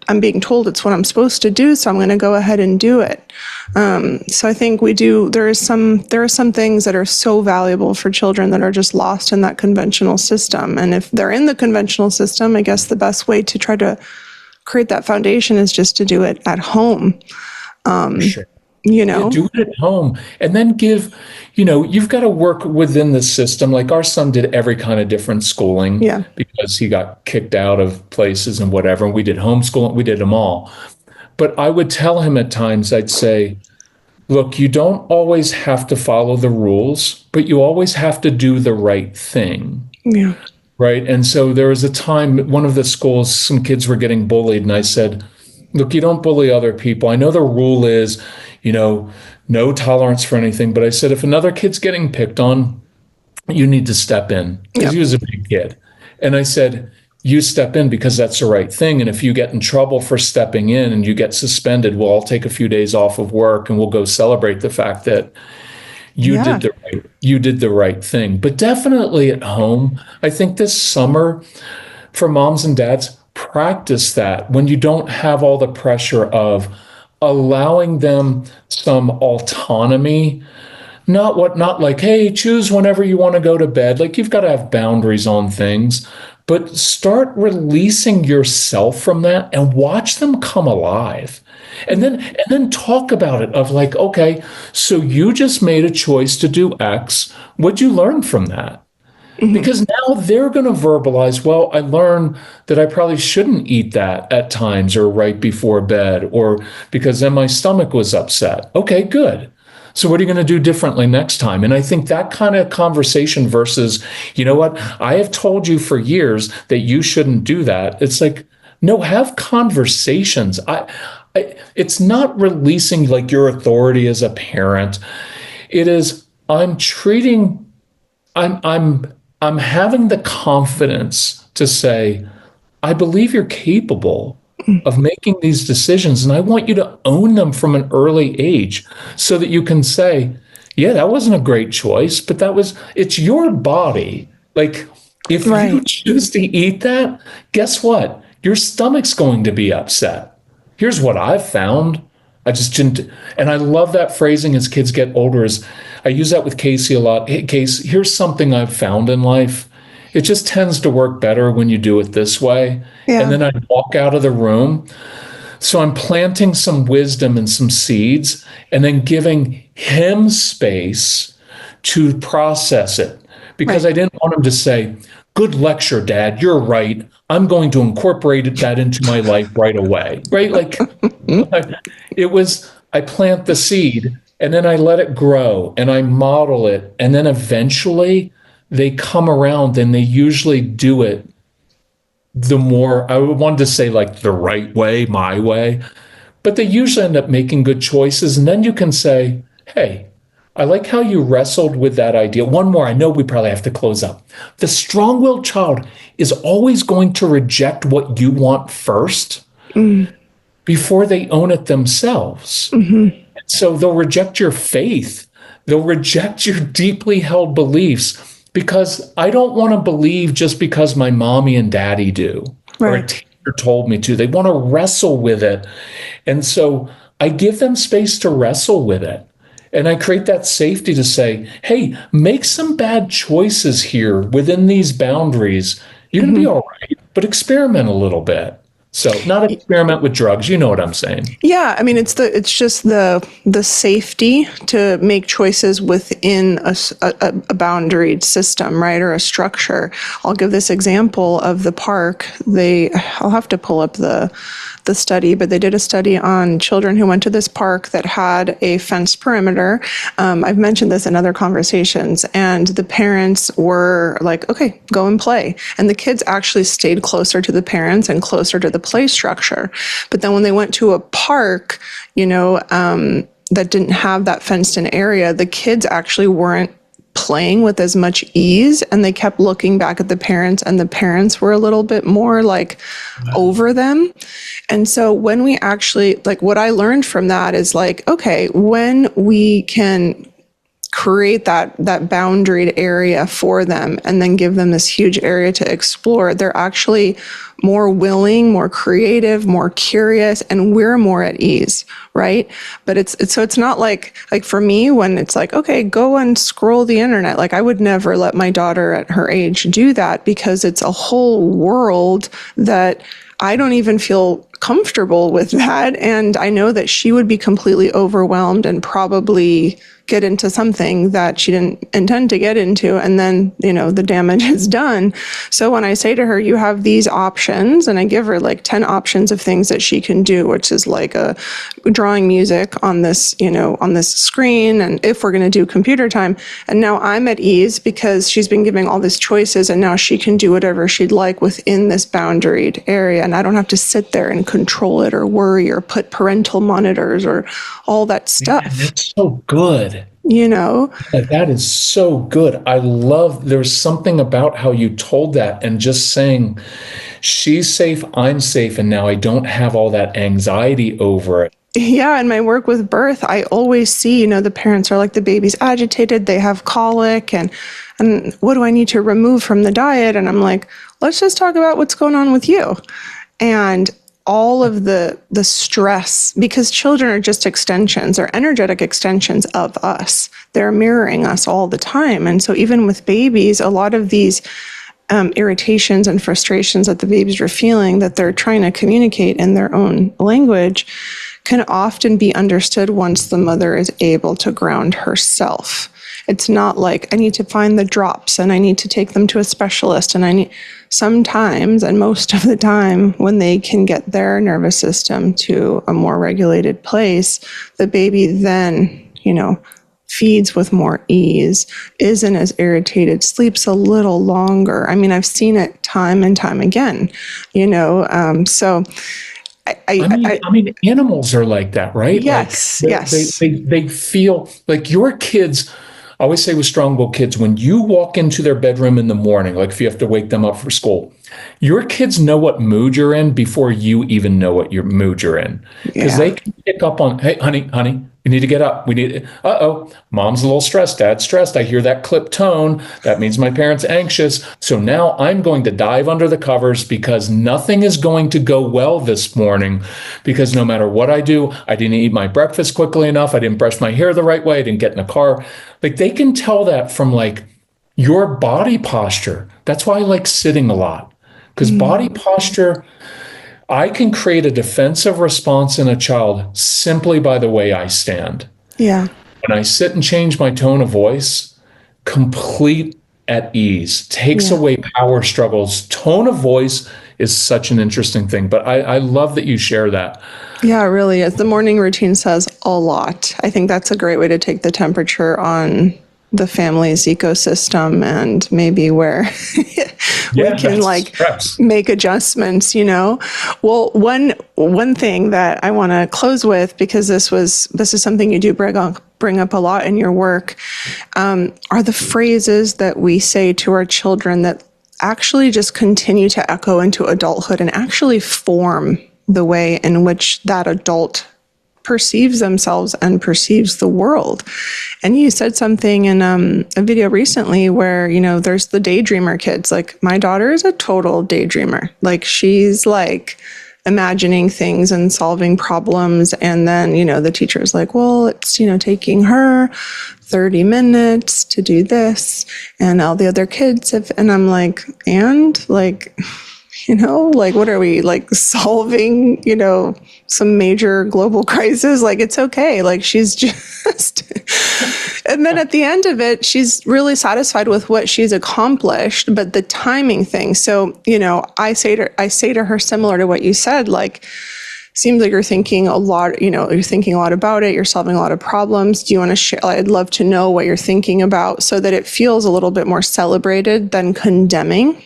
I'm being told it's what I'm supposed to do, so I'm going to go ahead and do it. So I think there are some things that are so valuable for children that are just lost in that conventional system. And if they're in the conventional system, I guess the best way to try to create that foundation is just to do it at home. Sure. You know, Do it at home and then give, you've got to work within the system. Like our son did every kind of different schooling yeah, because he got kicked out of places and whatever. And we did homeschooling, we did them all. But I would tell him at times, I'd say, look, you don't always have to follow the rules, but you always have to do the right thing. yeah, Right. And so there was a time, one of the schools, some kids were getting bullied. And I said, look, you don't bully other people. I know the rule is, no tolerance for anything. But I said, if another kid's getting picked on, you need to step in because he was a big kid. And I said, you step in because that's the right thing. And if you get in trouble for stepping in and you get suspended, we'll all take a few days off of work and we'll go celebrate the fact that you did the right thing. But definitely at home, I think this summer for moms and dads, practice that when you don't have all the pressure of allowing them some autonomy. Not like, hey, choose whenever you want to go to bed. Like you've got to have boundaries on things, but start releasing yourself from that and watch them come alive. And then talk about it of like, okay, so you just made a choice to do X. What'd you learn from that? Because now they're going to verbalize, well, I learned that I probably shouldn't eat that at times or right before bed, or because then my stomach was upset. Okay, good. So what are you going to do differently next time? And I think that kind of conversation versus, you know what, I have told you for years that you shouldn't do that. It's like, no, have conversations. It's not releasing like your authority as a parent. It is, I'm having the confidence to say, I believe you're capable of making these decisions, and I want you to own them from an early age so that you can say, yeah, that wasn't a great choice, but it's your body. Like, if you choose to eat that, guess what? Your stomach's going to be upset. Here's what I've found. I just didn't, and I love that phrasing as kids get older. I use that with Casey a lot. Hey, Casey, here's something I've found in life. It just tends to work better when you do it this way. Yeah. And then I walk out of the room. So I'm planting some wisdom and some seeds and then giving him space to process it. Because I didn't want him to say, good lecture, Dad, you're right. I'm going to incorporate that into my life right away. Right? Like I plant the seed and then I let it grow and I model it. And then eventually they come around and they usually do it the more, I wanted to say like the right way, my way, but they usually end up making good choices. And then you can say, hey, I like how you wrestled with that idea. One more, I know we probably have to close up. The strong-willed child is always going to reject what you want first before they own it themselves. So they'll reject your faith. They'll reject your deeply held beliefs because I don't want to believe just because my mommy and daddy do, or a teacher told me to. They want to wrestle with it. And so I give them space to wrestle with it. And I create that safety to say, hey, make some bad choices here within these boundaries. You're going to be all right, but experiment a little bit. So not experiment with drugs. You know what I'm saying? Yeah. I mean, it's just the safety to make choices within a boundaried system, right? Or a structure. I'll give this example of the park. I'll have to pull up the study, but they did a study on children who went to this park that had a fenced perimeter. I've mentioned this in other conversations, and the parents were like, okay, go and play. And the kids actually stayed closer to the parents and closer to the play structure. But then when they went to a park, that didn't have that fenced in area, the kids actually weren't playing with as much ease, and they kept looking back at the parents, and the parents were a little bit more like over them. And so when we actually, like, what I learned from that is like, okay, when we can create that boundaried area for them and then give them this huge area to explore, they're actually more willing, more creative, more curious, and we're more at ease, right? But it's not like for me, when it's like, okay, go and scroll the internet, like I would never let my daughter at her age do that, because it's a whole world that I don't even feel comfortable with that. And I know that she would be completely overwhelmed and probably get into something that she didn't intend to get into. And then, the damage is done. So when I say to her, you have these options, and I give her like 10 options of things that she can do, which is like drawing music on this, on this screen. And if we're going to do computer time, and now I'm at ease because she's been giving all these choices, and now she can do whatever she'd like within this boundaried area. And I don't have to sit there and control it or worry or put parental monitors or all that stuff. Man, that's so good. That is so good. I love, there's something about how you told that, and just saying, she's safe, I'm safe, and now I don't have all that anxiety over it. Yeah, in my work with birth, I always see, the parents are like, the baby's agitated, they have colic, and what do I need to remove from the diet? And I'm like, let's just talk about what's going on with you. And all of the stress, because children are just extensions, or energetic extensions of us. They're mirroring us all the time. And so even with babies, a lot of these irritations and frustrations that the babies are feeling, that they're trying to communicate in their own language, can often be understood once the mother is able to ground herself. It's not like I need to find the drops and I need to take them to a specialist, and sometimes, and most of the time, when they can get their nervous system to a more regulated place, the baby then, feeds with more ease, isn't as irritated, sleeps a little longer. I mean, I've seen it time and time again, so I mean, animals are like that, right? Yes, yes. They feel like your kids. I always say with strong-willed kids, when you walk into their bedroom in the morning, like if you have to wake them up for school, your kids know what mood you're in before you even know what your mood you're in. Because they can pick up on, hey, honey, you need to get up. Mom's a little stressed, dad's stressed. I hear that clipped tone. That means my parent's anxious. So now I'm going to dive under the covers because nothing is going to go well this morning, because no matter what I do, I didn't eat my breakfast quickly enough. I didn't brush my hair the right way. I didn't get in a car. Like, they can tell that from like your body posture. That's why I like sitting a lot, because body posture, I can create a defensive response in a child simply by the way I stand. Yeah. When I sit and change my tone of voice, complete at ease, takes away power struggles. Tone of voice is such an interesting thing, but I love that you share that. Yeah, it really is. The morning routine says a lot. I think that's a great way to take the temperature on the family's ecosystem, and maybe where we can make adjustments, Well, one thing that I want to close with, because this is something you do bring up a lot in your work, are the phrases that we say to our children that actually just continue to echo into adulthood and actually form the way in which that adult perceives themselves and perceives the world. And you said something in a video recently where, there's the daydreamer kids. Like, my daughter is a total daydreamer. Like, she's like imagining things and solving problems. And then, the teacher's like, well, it's, taking her 30 minutes to do this. And all the other kids have, and I'm like, what are we, like, solving, some major global crisis? Like, it's okay. Like, she's just, and then at the end of it, she's really satisfied with what she's accomplished, but the timing thing. So, I say to her, similar to what you said, like, seems like you're thinking a lot, you're thinking a lot about it. You're solving a lot of problems. Do you want to share? I'd love to know what you're thinking about, so that it feels a little bit more celebrated than condemning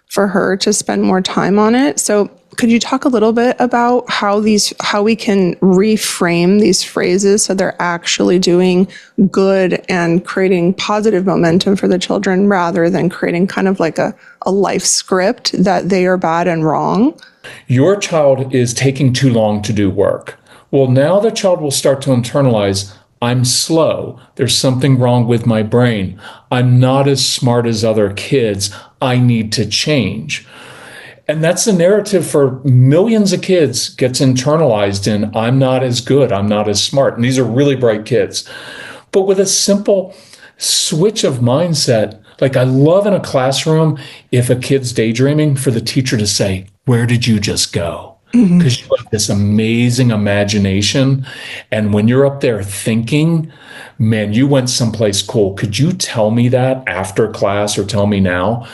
for her to spend more time on it. So could you talk a little bit about how we can reframe these phrases so they're actually doing good and creating positive momentum for the children, rather than creating kind of like a life script that they are bad and wrong? Your child is taking too long to do work. Well, now the child will start to internalize, I'm slow. There's something wrong with my brain. I'm not as smart as other kids. I need to change. And that's the narrative for millions of kids, gets internalized in, I'm not as good, I'm not as smart. And these are really bright kids. But with a simple switch of mindset, like, I love in a classroom, if a kid's daydreaming, for the teacher to say, where did you just go? because you have this amazing imagination. And when you're up there thinking, man, you went someplace cool. Could you tell me that after class or tell me now?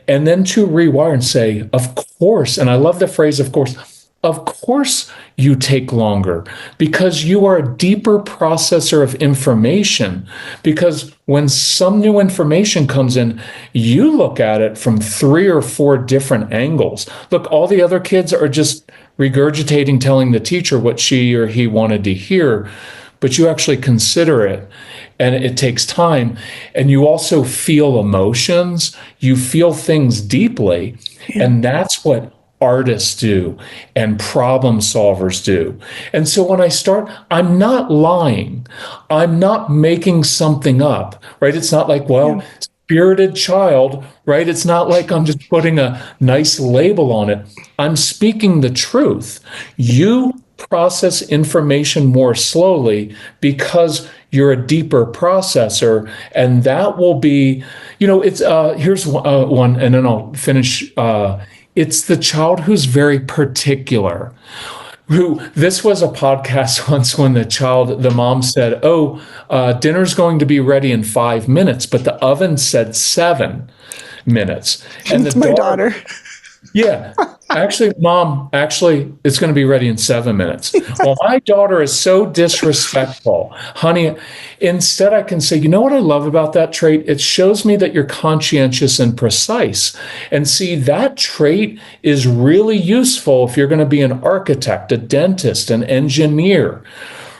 And then to rewire and say, of course. And I love the phrase, of course. Of course, you take longer because you are a deeper processor of information. Because when some new information comes in, you look at it from 3 or 4 different angles. Look, all the other kids are just regurgitating, telling the teacher what she or he wanted to hear, but you actually consider it. And it takes time. And you also feel emotions. You feel things deeply. And that's what artists do and problem solvers do. And so when I start, I'm not lying. I'm not making something up, right? It's not like, well, spirited child, right? It's not like I'm just putting a nice label on it. I'm speaking the truth. You process information more slowly because you're a deeper processor, and that will be, it's here's one, and then I'll finish. It's the child who's very particular. This was a podcast once when the mom said, dinner's going to be ready in 5 minutes, but the oven said 7 minutes. And it's my daughter. Yeah. Mom, it's going to be ready in 7 minutes. Well, my daughter is so disrespectful. Honey, instead I can say, you know what I love about that trait? It shows me that you're conscientious and precise. And see, that trait is really useful if you're going to be an architect, a dentist, an engineer,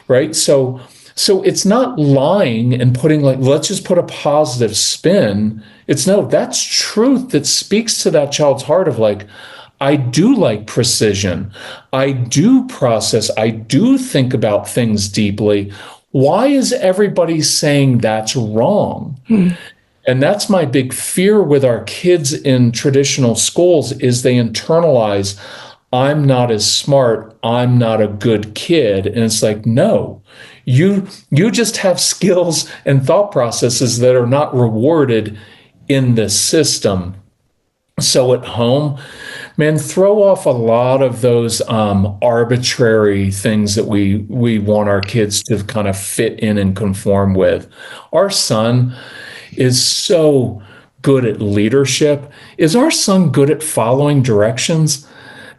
right? So it's not lying and putting let's just put a positive spin. It's no, that's truth that speaks to that child's heart of I do like precision. I do process. I do think about things deeply. Why is everybody saying that's wrong? And that's my big fear with our kids in traditional schools is they internalize, I'm not as smart. I'm not a good kid. And it's like, no, you just have skills and thought processes that are not rewarded in the system. So at home, man, throw off a lot of those arbitrary things that we want our kids to kind of fit in and conform with. Our son is so good at leadership. Is our son good at following directions?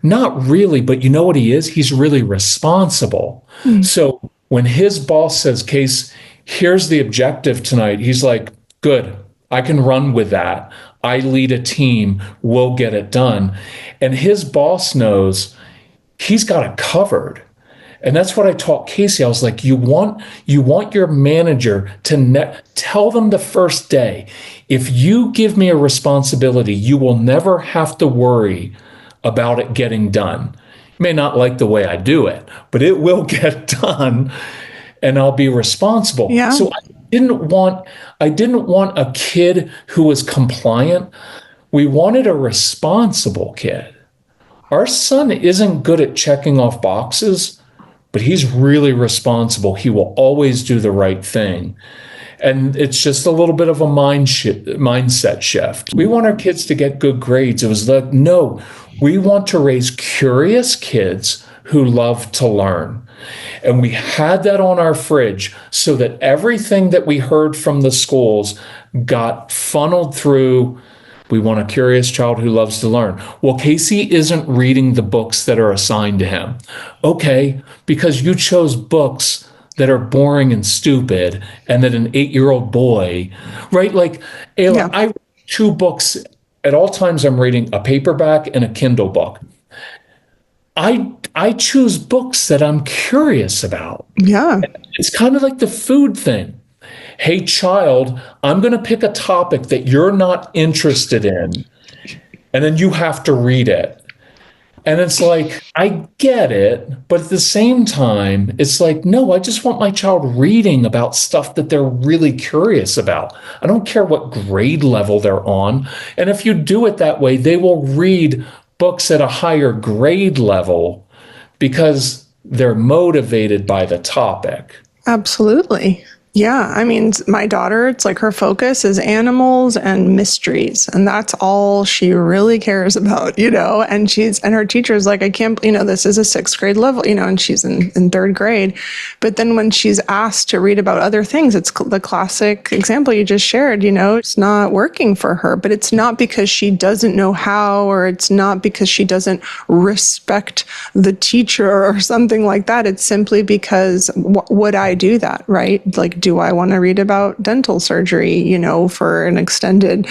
Not really, but you know what he is? He's really responsible. So when his boss says, Case, here's the objective tonight, he's like, good, I can run with that. I lead a team, we'll get it done. And his boss knows he's got it covered. And that's what I taught Casey. I was like, you want your manager to tell them the first day, if you give me a responsibility, you will never have to worry about it getting done. You may not like the way I do it, but it will get done and I'll be responsible. Yeah. So I didn't want a kid who was compliant. We wanted a responsible kid. Our son isn't good at checking off boxes, but he's really responsible. He will always do the right thing. And it's just a little bit of a mindset shift. We want our kids to get good grades. It was like, no, we want to raise curious kids who love to learn. And we had that on our fridge so that everything that we heard from the schools got funneled through. We want a curious child who loves to learn. Well, Casey isn't reading the books that are assigned to him. Okay, because you chose books that are boring and stupid and that an 8-year-old boy, right? Like, Ayla, I read 2 books at all times. I'm reading a paperback and a Kindle book. I choose books that I'm curious about. Yeah. It's kind of like the food thing. Hey, child, I'm going to pick a topic that you're not interested in, and then you have to read it. And it's like, I get it, but at the same time, it's like, no, I just want my child reading about stuff that they're really curious about. I don't care what grade level they're on. And if you do it that way, they will read books at a higher grade level because they're motivated by the topic. Absolutely. Yeah, I mean, my daughter, it's like her focus is animals and mysteries, and that's all she really cares about, and her teacher's like, I can't, this is a sixth grade level, and she's in third grade. But then when she's asked to read about other things, it's the classic example you just shared, it's not working for her, but it's not because she doesn't know how, or it's not because she doesn't respect the teacher or something like that. It's simply because would I do that, right? Like, do I want to read about dental surgery, for an extended?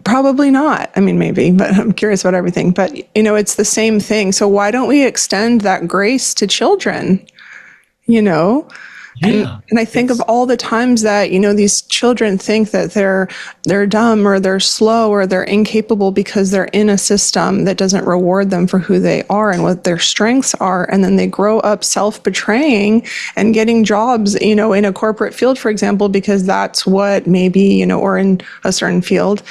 Probably not. I mean, maybe, but I'm curious about everything. But, it's the same thing. So why don't we extend that grace to children? Yeah. And I think of all the times that, these children think that they're dumb or they're slow or they're incapable because they're in a system that doesn't reward them for who they are and what their strengths are. And then they grow up self-betraying and getting jobs, in a corporate field, for example, because that's what maybe, or in a certain field.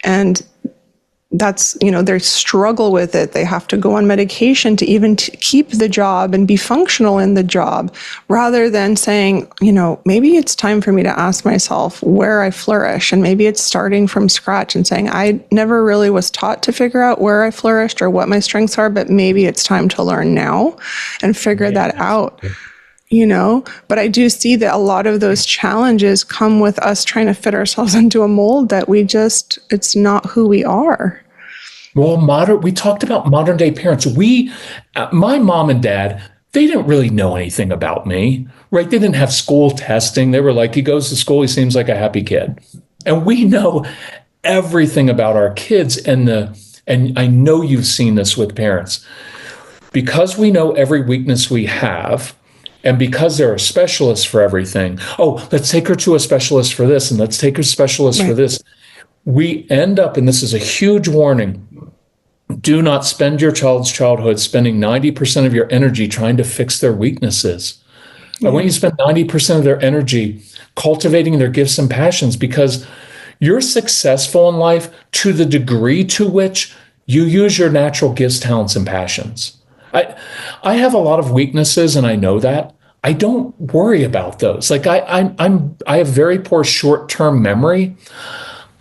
And that's, they struggle with it. They have to go on medication to even keep the job and be functional in the job, rather than saying, maybe it's time for me to ask myself where I flourish. And maybe it's starting from scratch and saying, I never really was taught to figure out where I flourished or what my strengths are, but maybe it's time to learn now and figure that out. But I do see that a lot of those challenges come with us trying to fit ourselves into a mold that it's not who we are. Well, we talked about modern day parents. My mom and dad, they didn't really know anything about me, right? They didn't have school testing. They were like, he goes to school, he seems like a happy kid. And we know everything about our kids. And I know you've seen this with parents. Because we know every weakness we have, and because there are specialists for everything, let's take her to a specialist for this, and let's take her specialist for this. We end up, and this is a huge warning, do not spend your child's childhood spending 90% of your energy trying to fix their weaknesses. I want you to spend 90% of their energy cultivating their gifts and passions, because you're successful in life to the degree to which you use your natural gifts, talents, and passions. I have a lot of weaknesses, and I know that. I don't worry about those. Like I have very poor short-term memory.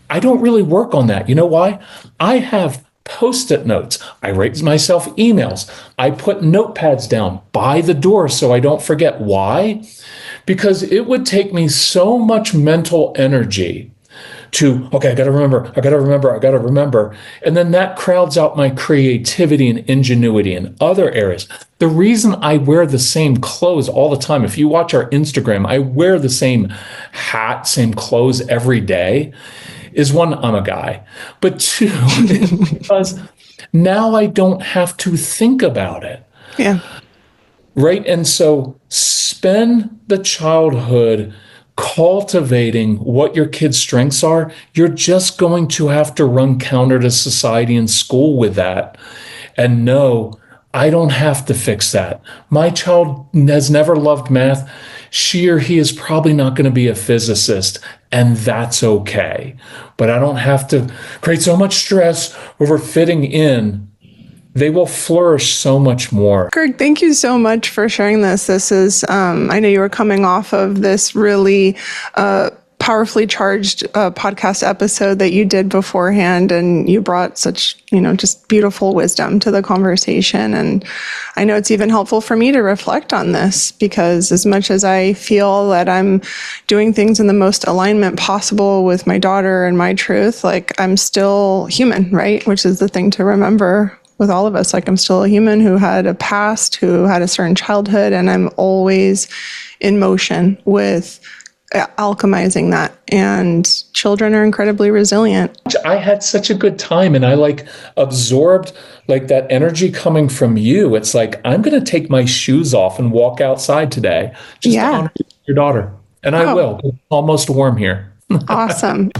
I don't really work on that. You know why? I have Post-it notes. I write myself emails. I put notepads down by the door so I don't forget. Why? Because it would take me so much mental energy to, I got to remember. And then that crowds out my creativity and ingenuity in other areas. The reason I wear the same clothes all the time, if you watch our Instagram, I wear the same hat, same clothes every day, is one, I'm a guy. But two, because now I don't have to think about it. Yeah. Right? And so spend the childhood cultivating what your kids' strengths are. You're just going to have to run counter to society and school with that. And no, I don't have to fix that. My child has never loved math. She or he is probably not going to be a physicist, and that's okay. But I don't have to create so much stress over fitting in. They will flourish so much more. Kirk, thank you so much for sharing this. This is, I know you were coming off of this really powerfully charged podcast episode that you did beforehand, and you brought such, just beautiful wisdom to the conversation. And I know it's even helpful for me to reflect on this, because as much as I feel that I'm doing things in the most alignment possible with my daughter and my truth, like I'm still human, right? Which is the thing to remember with all of us. Like I'm still a human who had a past, who had a certain childhood, and I'm always in motion with alchemizing that. And children are incredibly resilient. I had such a good time, and I absorbed that energy coming from you. It's like, I'm going to take my shoes off and walk outside today just to honor your daughter. And I will. It's almost warm here. Awesome.